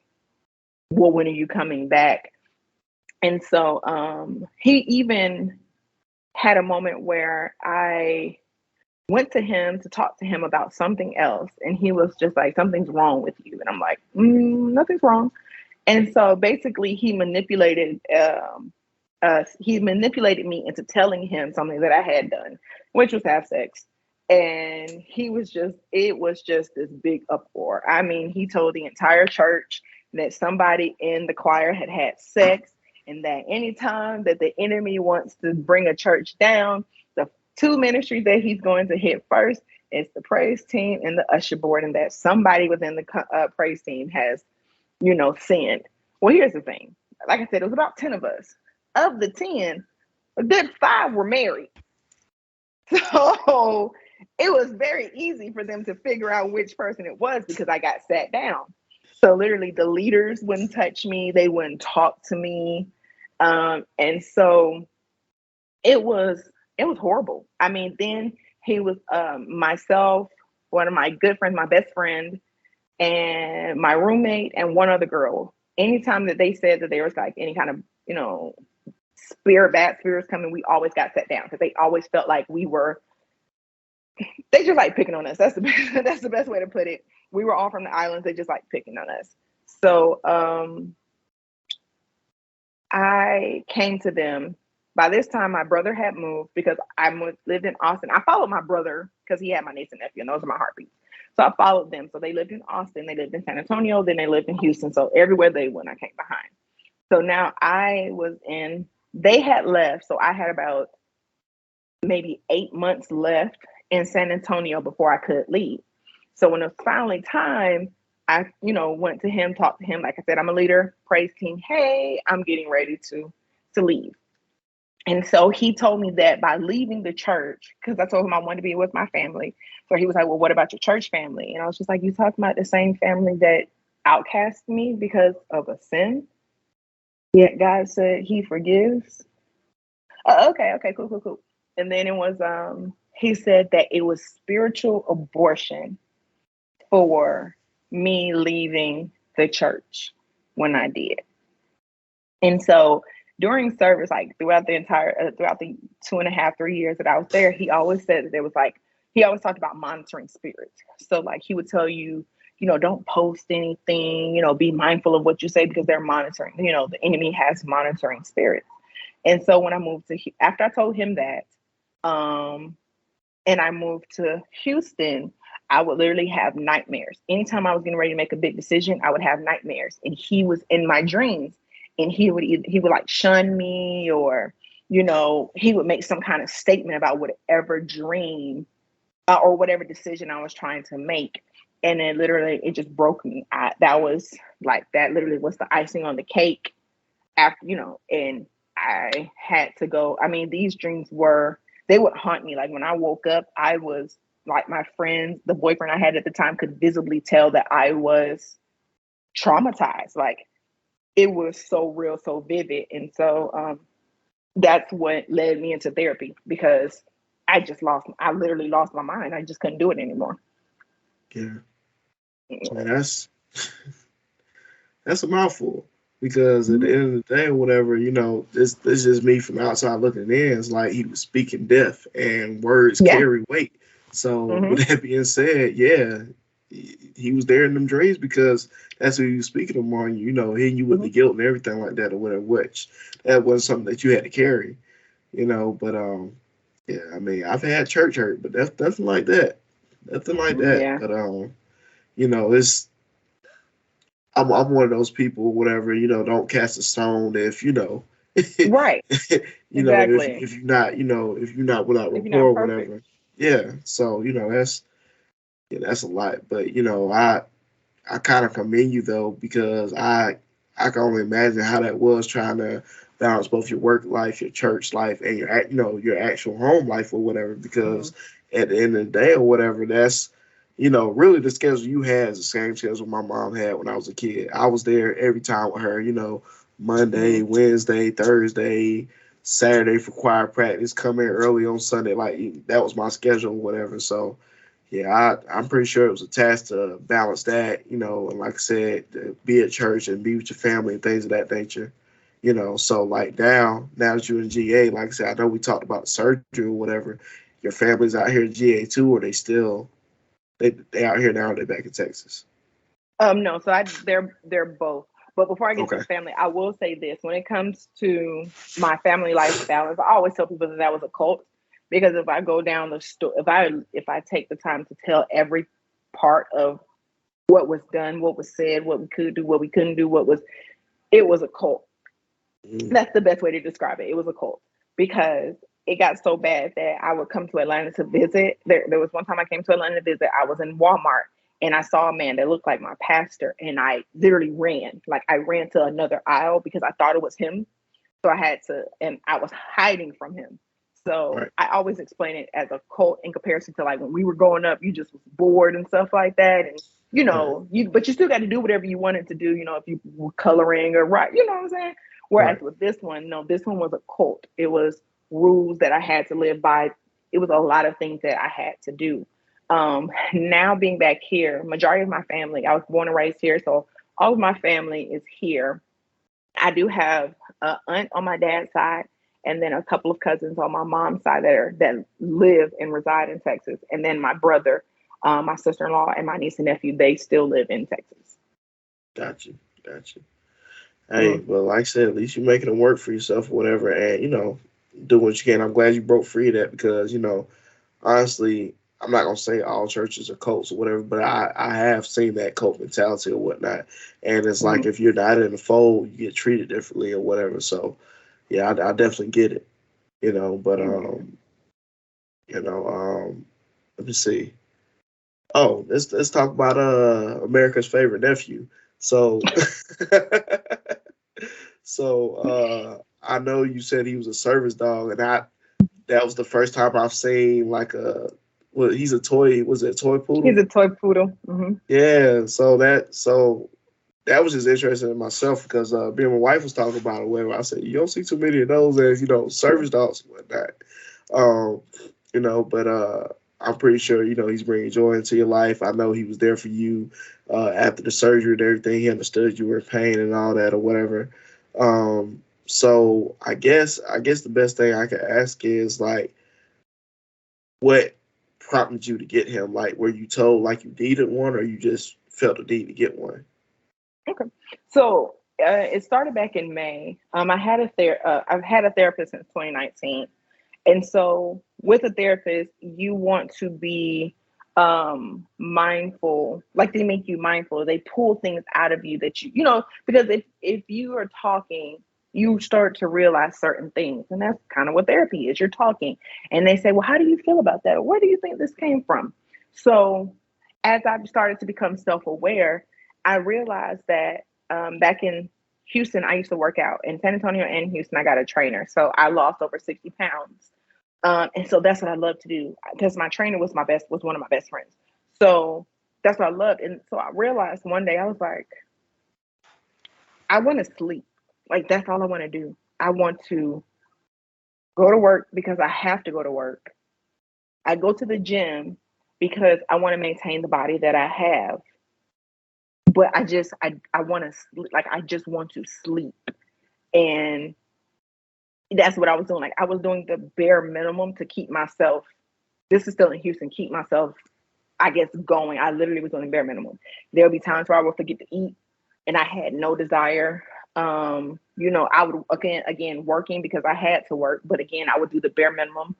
well, when are you coming back? And so he even had a moment where I went to him to talk to him about something else. And he was just like, something's wrong with you. And I'm like, nothing's wrong. And so basically he manipulated me into telling him something that I had done, which was have sex. And it was just this big uproar. I mean, he told the entire church that somebody in the choir had sex, and that anytime that the enemy wants to bring a church down, the two ministries that he's going to hit first is the praise team and the usher board, and that somebody within the praise team has, sinned. Well, here's the thing. Like I said, it was about 10 of us. Of the 10, a good 5 were married. So it was very easy for them to figure out which person it was because I got sat down. So literally the leaders wouldn't touch me. They wouldn't talk to me. And so it was horrible. I mean, then he was myself, one of my good friends, my best friend, and my roommate, and one other girl. Anytime that they said that there was like any kind of, bad spirits coming, we always got set down because they always felt like they just like picking on us. That's the best, that's the best way to put it. We were all from the islands. They just like picking on us. So I came to them. By this time, my brother had moved because I lived in Austin. I followed my brother because he had my niece and nephew, and those are my heartbeats. So I followed them. So they lived in Austin, they lived in San Antonio, then they lived in Houston. So everywhere they went, I came behind. So now they had left. So I had about maybe 8 months left in San Antonio before I could leave. So when it was finally time, I, went to him, talked to him. Like I said, I'm a leader, praise team. Hey, I'm getting ready to leave. And so he told me that by leaving the church, because I told him I wanted to be with my family. So he was like, well, what about your church family? And I was just like, you talking about the same family that outcast me because of a sin? Yet God said he forgives. Okay, cool. And then it was, he said that it was spiritual abortion for me leaving the church when I did. And so during service, like throughout the 2.5, 3 years that I was there, he always said that there was he always talked about monitoring spirits. So like he would tell you, don't post anything, be mindful of what you say because they're monitoring, the enemy has monitoring spirits. And so when I moved after I told him that, and I moved to Houston, I would literally have nightmares. Anytime I was getting ready to make a big decision, I would have nightmares. And he was in my dreams, and he would like shun me, or, he would make some kind of statement about whatever dream or whatever decision I was trying to make. And then literally it just broke me. That literally was the icing on the cake after, and I had to go. I mean, these dreams they would haunt me. Like when I woke up, I was like, my friends, the boyfriend I had at the time could visibly tell that I was traumatized. Like it was so real, so vivid. And so that's what led me into therapy, because I literally lost my mind. I just couldn't do it anymore. Yeah. Man, that's a mouthful. Because at the end of the day, whatever, this is just me from outside looking in. It's like he was speaking death, and words carry weight. So with that being said, yeah, he was there in them dreams because that's who he was speaking among you, hitting you with the guilt and everything like that, or whatever, which that wasn't something that you had to carry, but yeah, I mean, I've had church hurt, but that's nothing like that. Nothing like that. Yeah. But it's I'm one of those people, whatever, don't cast a stone if Right. Exactly. if you're not, if you're not without rapport or whatever. Yeah. So, that's a lot. But, I kind of commend you though, because I can only imagine how that was, trying to balance both your work life, your church life, and your actual home life or whatever, because at the end of the day or whatever, that's really the schedule you had is the same schedule my mom had when I was a kid. I was there every time with her, Monday, Wednesday, Thursday, Saturday for choir practice, come in early on Sunday. Like that was my schedule or whatever. So yeah, I'm pretty sure it was a task to balance that, and like I said, to be at church and be with your family and things of that nature. So like now that you're in GA, like I said, I know we talked about surgery or whatever. Your family's out here in GA too, or they still they out here now, or they back in Texas? No, so they're both. But before I get to the family, I will say this: when it comes to my family life balance, I always tell people that was a cult, because if I go down the story, if I take the time to tell every part of what was done, what was said, what we could do, what we couldn't do, it was a cult. That's the best way to describe it. It was a cult, because it got so bad that I would come to Atlanta to visit. There was one time I came to Atlanta to visit. I was in Walmart and I saw a man that looked like my pastor, and I literally ran. Like I ran to another aisle because I thought it was him. So I had to, and I was hiding from him. So Right. I always explain it as a cult in comparison to like when we were growing up, you just was bored and stuff like that. And Right. but you still got to do whatever you wanted to do, if you were coloring or right, you know what I'm saying? Whereas Right. with this one, no, this one was a cult. It was rules that I had to live by. It was a lot of things that I had to do. Now being back here, majority of my family, I was born and raised here. So all of my family is here. I do have an aunt on my dad's side, and then a couple of cousins on my mom's side that live and reside in Texas. And then my brother, my sister-in-law, and my niece and nephew, they still live in Texas. Gotcha. Gotcha. Hey, Mm. well, like I said, at least you're making it work for yourself or whatever, and do what you can. I'm glad you broke free of that because honestly, I'm not gonna say all churches are cults or whatever, but I have seen that cult mentality or whatnot, and it's like Mhm. if you're not in the fold, you get treated differently or whatever. So yeah, I definitely get it. But Amen. let me see. Oh, let's talk about America's favorite nephew. So I know you said he was a service dog, and that was the first time I've seen like well, he's a toy. Was it a toy He's poodle? a toy poodle. Hmm. Yeah. So that was just interesting in myself because me and my wife was talking about it. Where I said you don't see too many of those as service dogs and whatnot. Um, but I'm pretty sure he's bringing joy into your life. I know he was there for you after the surgery and everything. He understood you were in pain and all that or whatever. So I guess the best thing I could ask is like, what prompted you to get him? Like, were you told like you needed one, or you just felt the need to get one? Okay. So it started back in May. I've had a therapist since 2019. And so with a therapist, you want to be mindful, like they make you mindful. They pull things out of you that because if you are talking, you start to realize certain things. And that's kind of what therapy is. You're talking. And they say, well, how do you feel about that? Or where do you think this came from? So as I started to become self-aware, I realized that back in Houston, I used to work out. In San Antonio and Houston, I got a trainer. So I lost over 60 pounds. And so that's what I love to do because my trainer was one of my best friends. So that's what I loved. And so I realized one day I was like, I want to sleep. Like that's all I want to do. I want to go to work because I have to go to work. I go to the gym because I want to maintain the body that I have. But I want to sleep. Like I just want to sleep. And that's what I was doing. Like I was doing the bare minimum to keep myself. This is still in Houston. Keep myself, I guess, going. I literally was doing the bare minimum. There'll be times where I would forget to eat, and I had no desire. I would again working because I had to work, but again, I would do the bare minimum.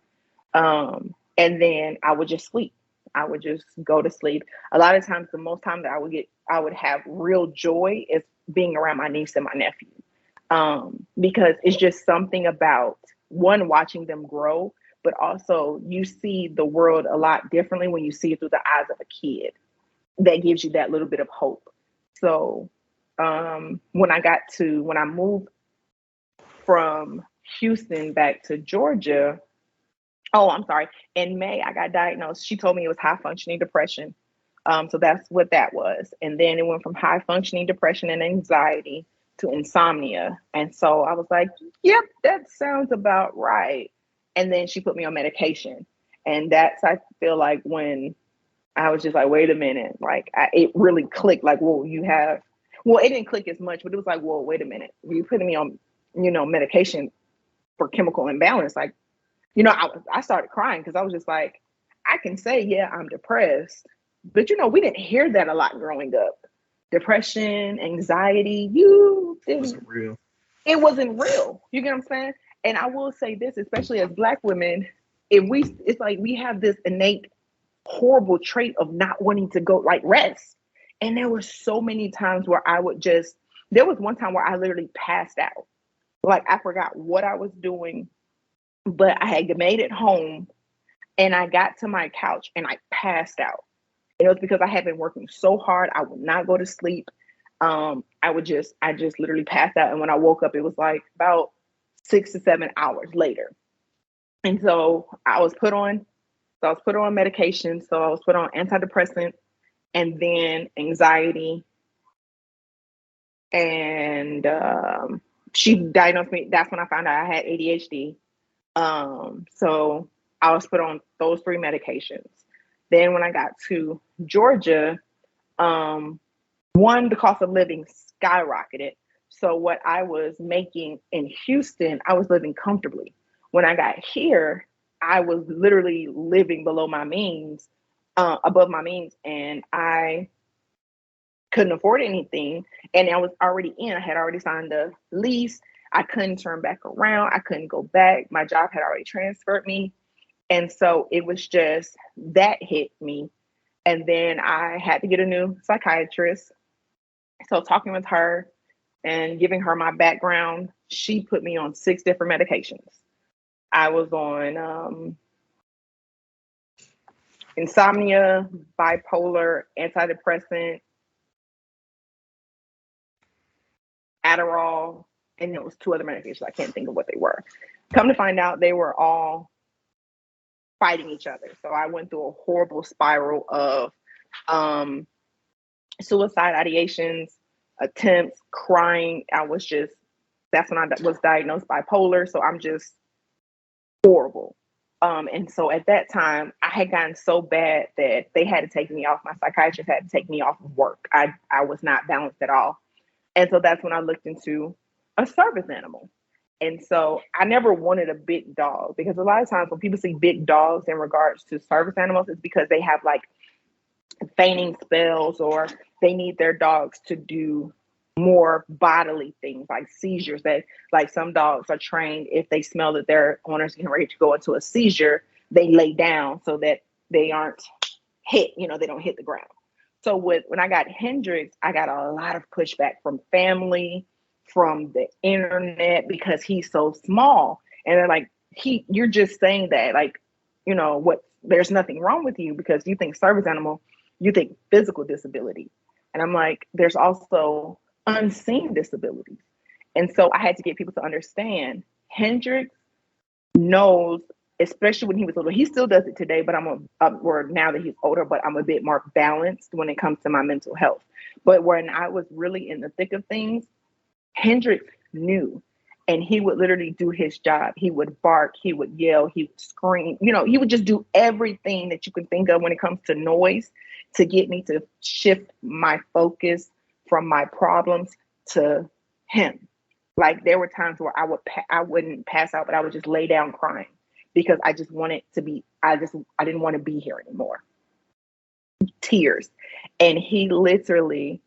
And then I would just sleep. I would just go to sleep. A lot of times, the most time that I would have real joy is being around my niece and my nephew. Because it's just something about one, watching them grow, but also you see the world a lot differently when you see it through the eyes of a kid. That gives you that little bit of hope. So when I moved from Houston back to Georgia, oh, I'm sorry, in May I got diagnosed. She told me it was high functioning depression. So that's what that was. And then it went from high functioning depression and anxiety to insomnia. And so I was like, yep, that sounds about right. And then she put me on medication. And I feel like when I was just like, wait a minute, like it really clicked. Like, well, it didn't click as much, but it was like, well, wait a minute. You putting me on, medication for chemical imbalance. Like, I started crying because I was just like, I can say, yeah, I'm depressed, but we didn't hear that a lot growing up. Depression, anxiety, you didn't, Wasn't real. it wasn't real. You get what I'm saying? And I will say this, especially as Black women, it's like we have this innate horrible trait of not wanting to go like rest. And there were so many times where there was one time where I literally passed out. Like I forgot what I was doing. But I had made it home and I got to my couch and I passed out. And it was because I had been working so hard. I would not go to sleep. I just literally passed out. And when I woke up, it was like about 6 to 7 hours later. And so I was put on medication. So I was put on antidepressant and then anxiety. And she diagnosed me. That's when I found out I had ADHD. So I was put on those three medications. Then when I got to Georgia, one, the cost of living skyrocketed. So what I was making in Houston, I was living comfortably. When I got here, I was literally living below my means, above my means, and I couldn't afford anything. And I was already in. I had already signed a lease. I couldn't turn back around. I couldn't go back. My job had already transferred me. And so it was just that hit me. And then I had to get a new psychiatrist. So talking with her and giving her my background, she put me on 6 different medications. I was on insomnia, bipolar, antidepressant, Adderall, and there was 2 other medications. I can't think of what they were. Come to find out, they were all fighting each other. So I went through a horrible spiral of um, suicide ideations, attempts, crying. That's when I was diagnosed bipolar. So I'm just horrible. And so at that time, I had gotten so bad that they had to take me off. My psychiatrist had to take me off of work. I was not balanced at all. And so that's when I looked into a service animal. And so I never wanted a big dog because a lot of times when people see big dogs in regards to service animals, it's because they have like fainting spells or they need their dogs to do more bodily things like seizures, that like some dogs are trained, if they smell that their owner's getting ready to go into a seizure, they lay down so that they aren't hit, they don't hit the ground. So when I got Hendrix, I got a lot of pushback from family, from the internet, because he's so small. And they're like, you're just saying that, like, what, there's nothing wrong with you because you think service animal, you think physical disability. And I'm like, there's also unseen disabilities. And so I had to get people to understand Hendrix knows, especially when he was little. He still does it today, but or now that he's older, but I'm a bit more balanced when it comes to my mental health. But when I was really in the thick of things, Hendrix knew, and he would literally do his job. He would bark, he would yell, he would scream. He would just do everything that you can think of when it comes to noise to get me to shift my focus from my problems to him. Like there were times where I wouldn't pass out, but I would just lay down crying because I just wanted to be, I didn't want to be here anymore. Tears. And he literally,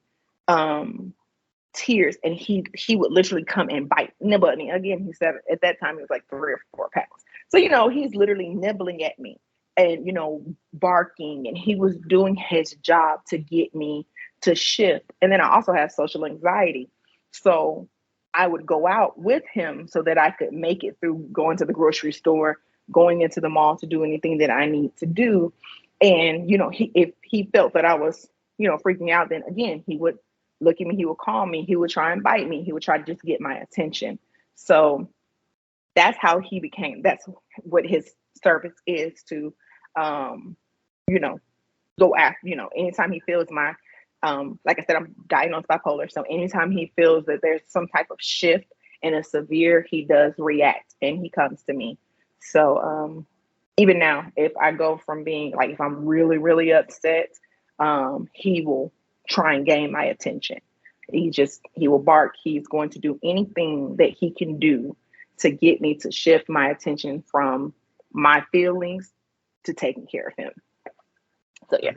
tears, and he would literally come and nibble at me. Again, he said at that time he was like 3 or 4 pounds. So, he's literally nibbling at me and, barking, and he was doing his job to get me to shift. And then I also have social anxiety. So I would go out with him so that I could make it through going to the grocery store, going into the mall to do anything that I need to do. And, if he felt that I was, freaking out, then again, he would look at me, he would call me, he would try and bite me, he would try to just get my attention. So that's how that's what his service is to, go after, anytime he feels my, like I said, I'm diagnosed bipolar. So anytime he feels that there's some type of shift in a severe, he does react and he comes to me. So even now, if I go from being like, if I'm really, really upset, he will try and gain my attention. He will bark. He's going to do anything that he can do to get me to shift my attention from my feelings to taking care of him. So yeah.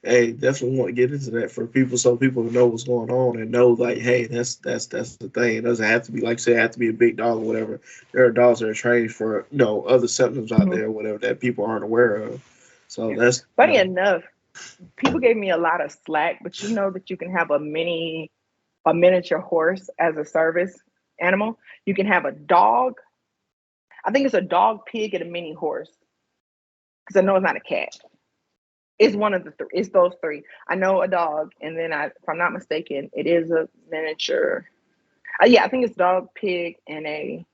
Hey, definitely want to get into that for people, so people know what's going on and know, like, hey, that's the thing. It doesn't have to be, like, say, it have to be a big dog or whatever. There are dogs that are trained for, other symptoms out there, or whatever, that people aren't aware of. So that's funny enough. People gave me a lot of slack, but you know that you can have a miniature horse as a service animal. You can have a dog I think it's a dog, pig, and a mini horse. Because I know it's not a cat. It's one of the three. It's those three. I know a dog, and then if I'm not mistaken, it is a miniature. Yeah, I think it's dog, pig, and a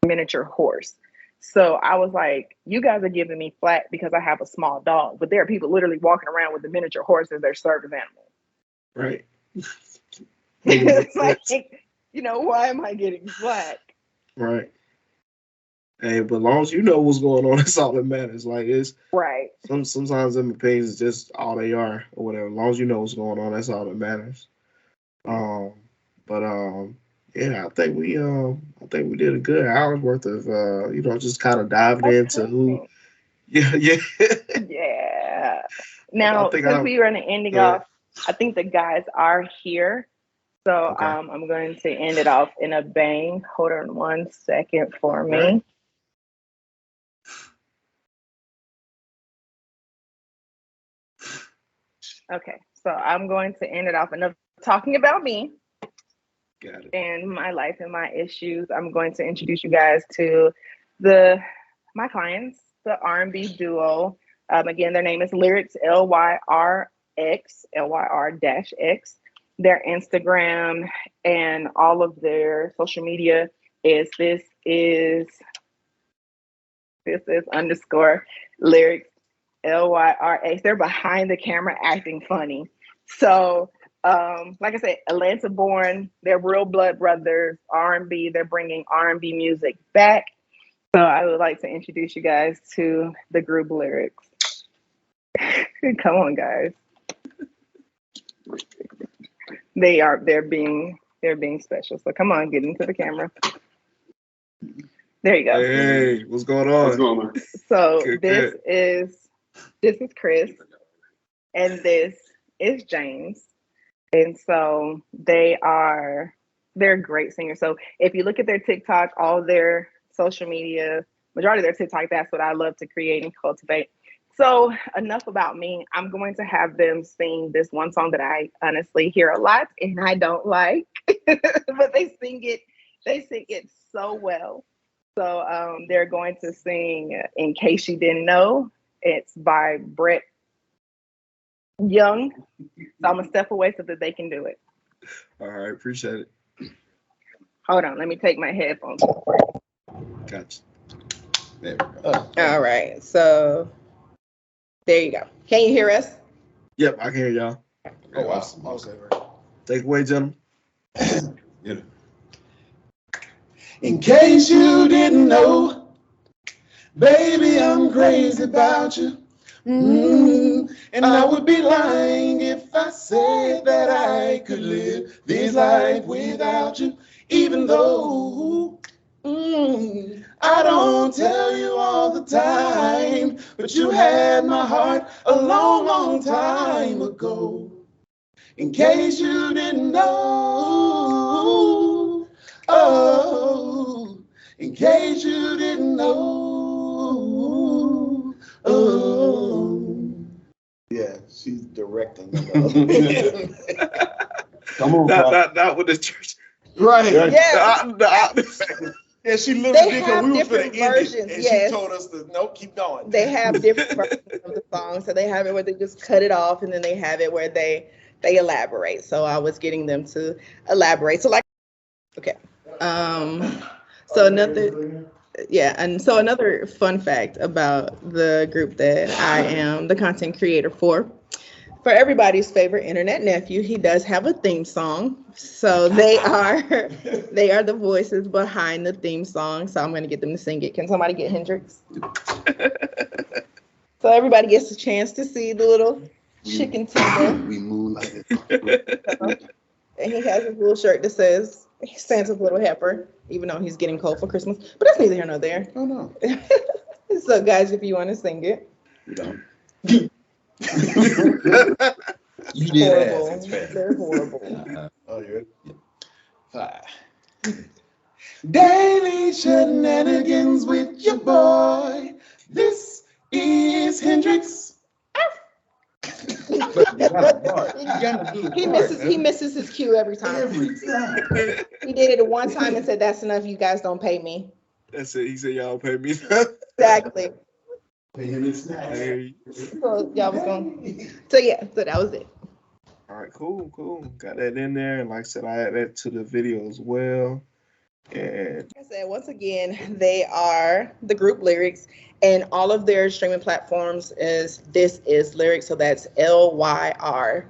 miniature horse. So I was like, you guys are giving me flack because I have a small dog, but there are people literally walking around with the miniature horse as their service animal. Right. It's like, why am I getting flack? Right. Hey, but as long as you know what's going on, that's all that matters. Like it's right. Sometimes them opinions is just all they are or whatever. As long as you know what's going on, that's all that matters. Yeah, I think we did a good hour's worth of just kind of diving into who. Yeah. Yeah. Now, since we were ending off, I think the guys are here. So okay. I'm going to end it off in a bang. Hold on 1 second for me. Right. Okay, so I'm going to end it off enough talking about me. Got it. And my life and my issues. I'm going to introduce you guys to my clients, the R&B duo. Again, their name is Lyrics, L-Y-R-X, L-Y-R-X. Their Instagram and all of their social media is this is underscore Lyrics, L-Y-R-X. They're behind the camera acting funny. So, like I said, Atlanta born, they're real blood brothers, R&B. They're bringing R&B music back. So I would like to introduce you guys to the group Lyrics. Come on, guys. They're being special. So come on, get into the camera. There you go. Hey, what's going on? What's going on? So this is Chris, and this is James. And so they're great singers. So if you look at their TikTok, all their social media, majority of their TikTok, that's what I love to create and cultivate. So enough about me. I'm going to have them sing this one song that I honestly hear a lot and I don't like, but they sing it so well. So they're going to sing In Case You Didn't Know. It's by Brett Young. So I'm gonna step away so that they can do it. All right, appreciate it. Hold on, let me take my headphones. Gotcha. There we go. All right, so there you go. Can you hear us? Yep, I can hear y'all. Oh, awesome. Take it away, gentlemen. Yeah. In case you didn't know, baby, I'm crazy about you. And I would be lying if I said that I could live this life without you, even though I don't tell you all the time, but you had my heart a long, long time ago. In case you didn't know, oh, in case you didn't know, oh. Yeah, she's directing. Come on, not with the church. right? Yeah. Yeah, she literally did have because we were different finna end it, versions, and yes. she told us to keep going. They have different versions of the song. So they have it where they just cut it off, and then they have it where they elaborate. So I was getting them to elaborate. So okay. So another fun fact about the group that I am the content creator for everybody's favorite internet nephew, he does have a theme song. So they are the voices behind the theme song. So I'm going to get them to sing it. Can somebody get Hendrix? So everybody gets a chance to see the little chicken tender. We moonlighted. And he has his little shirt that says Santa's little heifer, even though he's getting cold for Christmas. But that's neither here nor there. Oh no. So guys, if you want to sing it. We don't. You did Horrible. ask. It's fair. They're horrible. Oh, you're 5. Daily shenanigans with your boy. This is Hendrix. He misses his cue every time. Every time. He did it one time and said, "That's enough. You guys don't pay me." That's it. He said y'all pay me. Exactly. Pay him in snacks. Hey. So y'all was going. So yeah, so that was it. All right, cool. Got that in there. And like I said, I add that to the video as well. And Like I said, once again, they are the group Lyrics, and all of their streaming platforms is This Is Lyrics. So that's LYR.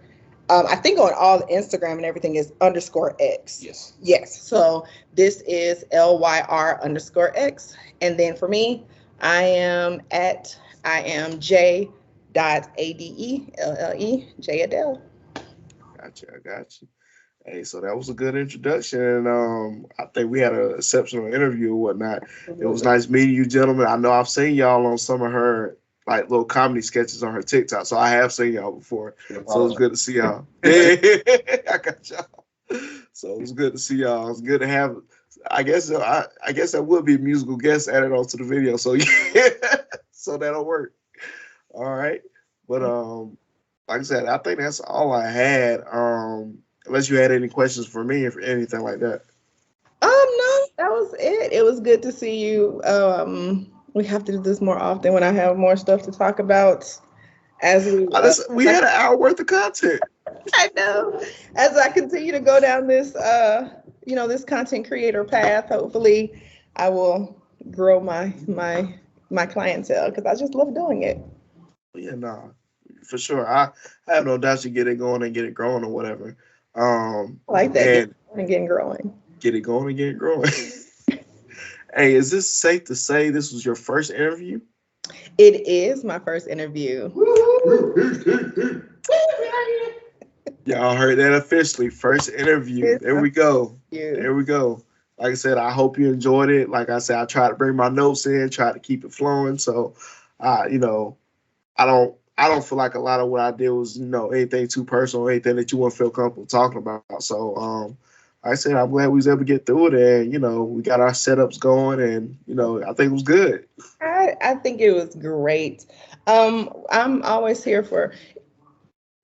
I think on all the Instagram and everything is _X. Yes. Yes. So this is LYR_X. And then for me, I am J.Adelle, J.Adelle. gotcha, I got you. Hey, so that was a good introduction, and I think we had an exceptional interview or whatnot. It was nice meeting you, gentlemen. I know I've seen y'all on some of her like little comedy sketches on her TikTok, so I have seen y'all before. So it's good to see y'all. I got y'all. So it was good to see y'all. It's good to have. I guess that would be a musical guest added onto the video. So yeah, so that'll work. All right, but like I said, I think that's all I had. Unless you had any questions for me or anything like that. No, that was it. It was good to see you. We have to do this more often when I have more stuff to talk about. As We had an hour worth of content. I know. As I continue to go down this, this content creator path, hopefully, I will grow my clientele because I just love doing it. Yeah, no, for sure. I have no doubt you get it going and get it growing or whatever. I like that. And getting growing. Get it going and get it growing. Hey, is this safe to say this was your first interview? It is my first interview. Y'all heard that officially. First interview. There we go. There we go. Like I said, I hope you enjoyed it. Like I said, I tried to bring my notes in, try to keep it flowing. So, I don't feel like a lot of what I did was, anything too personal, anything that you wouldn't feel comfortable talking about. So, like I said, I'm glad we was able to get through it, and we got our setups going, and I think it was good. I think it was great. I'm always here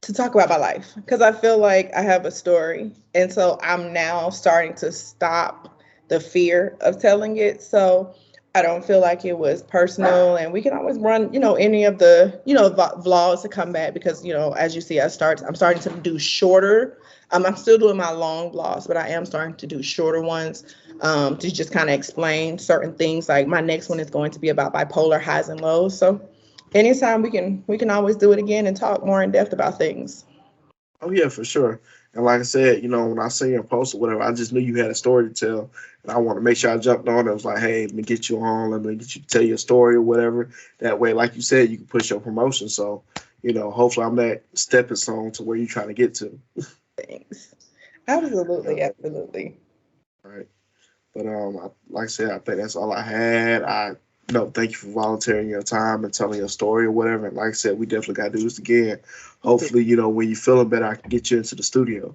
to talk about my life because I feel like I have a story, and so I'm now starting to stop the fear of telling it. So I don't feel like it was personal, and we can always run, any of the, vlogs to come back because, as you see, I'm starting to do shorter. I'm still doing my long vlogs, but I am starting to do shorter ones to just kind of explain certain things. Like my next one is going to be about bipolar highs and lows. So anytime we can always do it again and talk more in depth about things. Oh yeah, for sure. And like I said, when I seen your post or whatever, I just knew you had a story to tell, and I want to make sure I jumped on. It was like, hey, let me get you on, let me get you to tell your story or whatever. That way, like you said, you can push your promotion. So, hopefully, I'm that stepping stone to where you're trying to get to. Thanks. Absolutely. All right. But like I said, I think that's all I had. Thank you for volunteering your time and telling your story or whatever. And like I said, we definitely got to do this again. Hopefully, when you're feeling better, I can get you into the studio.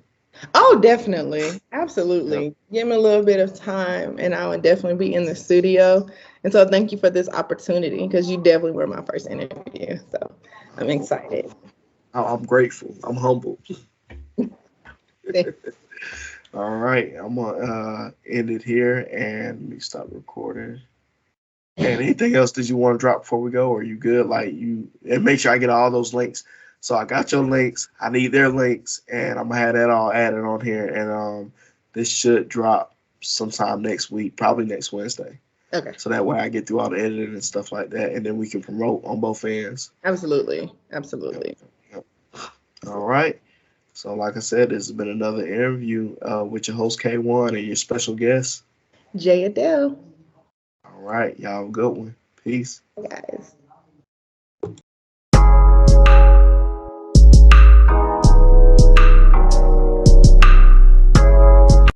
Oh, definitely. Absolutely. Yep. Give me a little bit of time and I would definitely be in the studio. And so thank you for this opportunity because you definitely were my first interview. So I'm excited. I'm grateful. I'm humbled. All right. I'm going to end it here and let me stop recording. And anything else that you want to drop before we go? Or are you good? And make sure I get all those links. So I got your links. I need their links, and I'm gonna have that all added on here. And this should drop sometime next week, probably next Wednesday. Okay. So that way I get through all the editing and stuff like that, and then we can promote on both ends. Absolutely. Yep. All right. So like I said, this has been another interview with your host K1 and your special guest J.Adelle. All right, y'all have a good one. Peace. Hey guys.